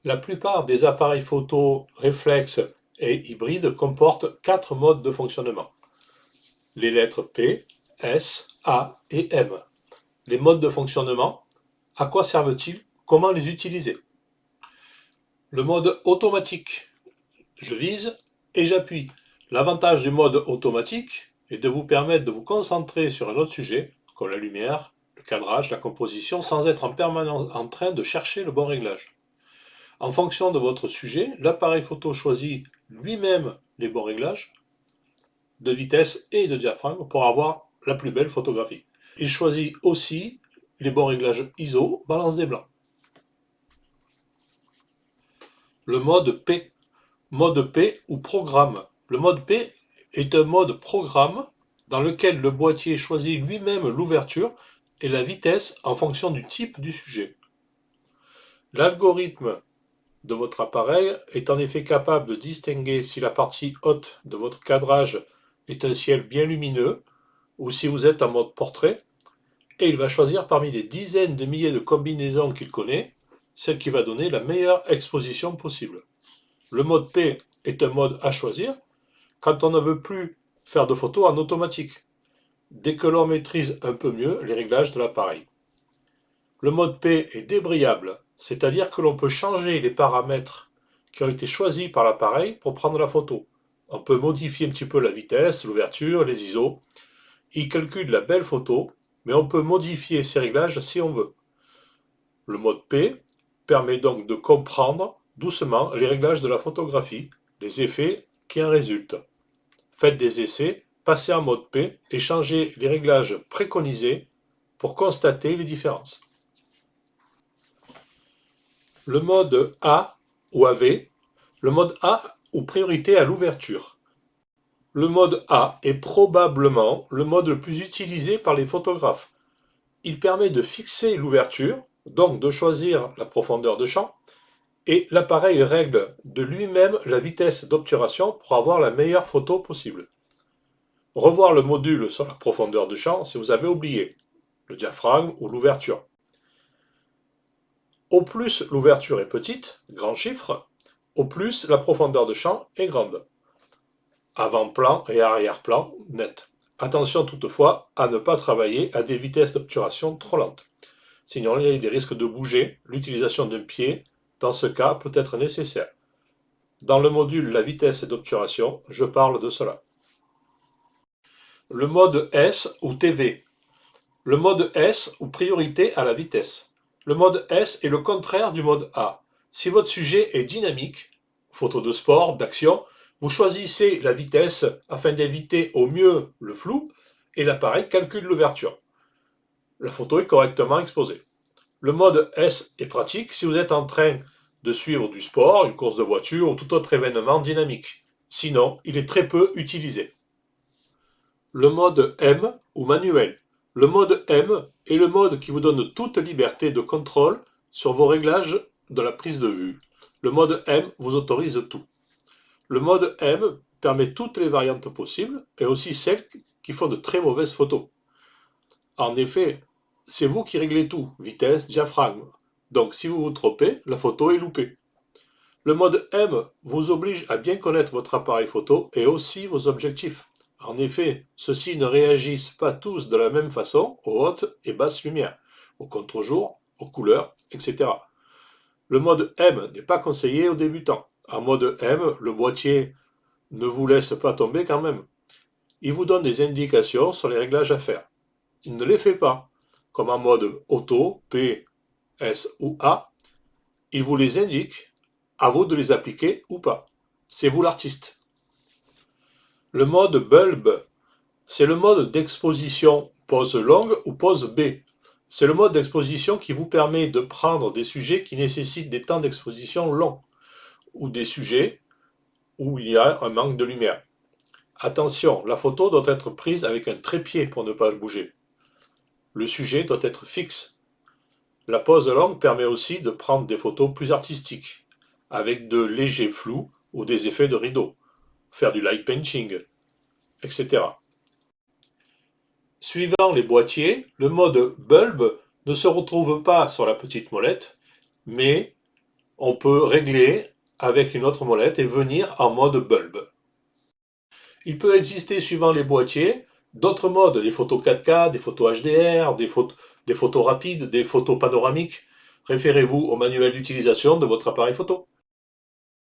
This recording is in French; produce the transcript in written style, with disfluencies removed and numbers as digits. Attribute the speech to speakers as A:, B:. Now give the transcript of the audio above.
A: La plupart des appareils photo réflexes et hybrides comportent 4 modes de fonctionnement. Les lettres P, S, A et M. Les modes de fonctionnement, à quoi servent-ils? Comment les utiliser? Le mode automatique. Je vise et j'appuie. L'avantage du mode automatique est de vous permettre de vous concentrer sur un autre sujet, comme la lumière, le cadrage, la composition, sans être en permanence en train de chercher le bon réglage. En fonction de votre sujet, l'appareil photo choisit lui-même les bons réglages de vitesse et de diaphragme pour avoir la plus belle photographie. Il choisit aussi les bons réglages ISO, balance des blancs. Le mode P. Mode P ou programme. Le mode P est un mode programme dans lequel le boîtier choisit lui-même l'ouverture et la vitesse en fonction du type du sujet. L'algorithme de votre appareil est en effet capable de distinguer si la partie haute de votre cadrage est un ciel bien lumineux ou si vous êtes en mode portrait, et il va choisir parmi des dizaines de milliers de combinaisons qu'il connaît, celle qui va donner la meilleure exposition possible. Le mode P est un mode à choisir quand on ne veut plus faire de photos en automatique, dès que l'on maîtrise un peu mieux les réglages de l'appareil. Le mode P est débrayable, c'est-à-dire que l'on peut changer les paramètres qui ont été choisis par l'appareil pour prendre la photo. On peut modifier un petit peu la vitesse, l'ouverture, les ISO. Il calcule la belle photo, mais on peut modifier ces réglages si on veut. Le mode P permet donc de comprendre doucement les réglages de la photographie, les effets qui en résultent. Faites des essais, passez en mode P et changez les réglages préconisés pour constater les différences. Le mode A ou AV, le mode A ou priorité à l'ouverture. Le mode A est probablement le mode le plus utilisé par les photographes. Il permet de fixer l'ouverture, donc de choisir la profondeur de champ, et l'appareil règle de lui-même la vitesse d'obturation pour avoir la meilleure photo possible. Revoir le module sur la profondeur de champ si vous avez oublié le diaphragme ou l'ouverture. Au plus l'ouverture est petite, grand chiffre, au plus la profondeur de champ est grande. Avant-plan et arrière-plan net. Attention toutefois à ne pas travailler à des vitesses d'obturation trop lentes. Sinon, il y a des risques de bouger. L'utilisation d'un pied, dans ce cas, peut être nécessaire. Dans le module La vitesse d'obturation, je parle de cela. Le mode S ou TV. Le mode S ou priorité à la vitesse. Le mode S est le contraire du mode A. Si votre sujet est dynamique, photo de sport, d'action, vous choisissez la vitesse afin d'éviter au mieux le flou et l'appareil calcule l'ouverture. La photo est correctement exposée. Le mode S est pratique si vous êtes en train de suivre du sport, une course de voiture ou tout autre événement dynamique. Sinon, il est très peu utilisé. Le mode M ou manuel. Le mode M est le mode qui vous donne toute liberté de contrôle sur vos réglages de la prise de vue. Le mode M vous autorise tout. Le mode M permet toutes les variantes possibles et aussi celles qui font de très mauvaises photos. En effet, c'est vous qui réglez tout, vitesse, diaphragme. Donc si vous vous trompez, la photo est loupée. Le mode M vous oblige à bien connaître votre appareil photo et aussi vos objectifs. En effet, ceux-ci ne réagissent pas tous de la même façon aux hautes et basses lumières, au contre-jour, aux couleurs, etc. Le mode M n'est pas conseillé aux débutants. En mode M, le boîtier ne vous laisse pas tomber quand même. Il vous donne des indications sur les réglages à faire. Il ne les fait pas. Comme en mode auto, P, S ou A, il vous les indique, à vous de les appliquer ou pas. C'est vous l'artiste. Le mode bulb, c'est le mode d'exposition pose longue ou pose B. C'est le mode d'exposition qui vous permet de prendre des sujets qui nécessitent des temps d'exposition longs ou des sujets où il y a un manque de lumière. Attention, la photo doit être prise avec un trépied pour ne pas bouger. Le sujet doit être fixe. La pose longue permet aussi de prendre des photos plus artistiques, avec de légers flous ou des effets de rideau, faire du light painting, etc. Suivant les boîtiers, le mode bulb ne se retrouve pas sur la petite molette, mais on peut régler avec une autre molette et venir en mode bulb. Il peut exister, suivant les boîtiers, d'autres modes, des photos 4K, des photos HDR, des photos rapides, des photos panoramiques. Référez-vous au manuel d'utilisation de votre appareil photo.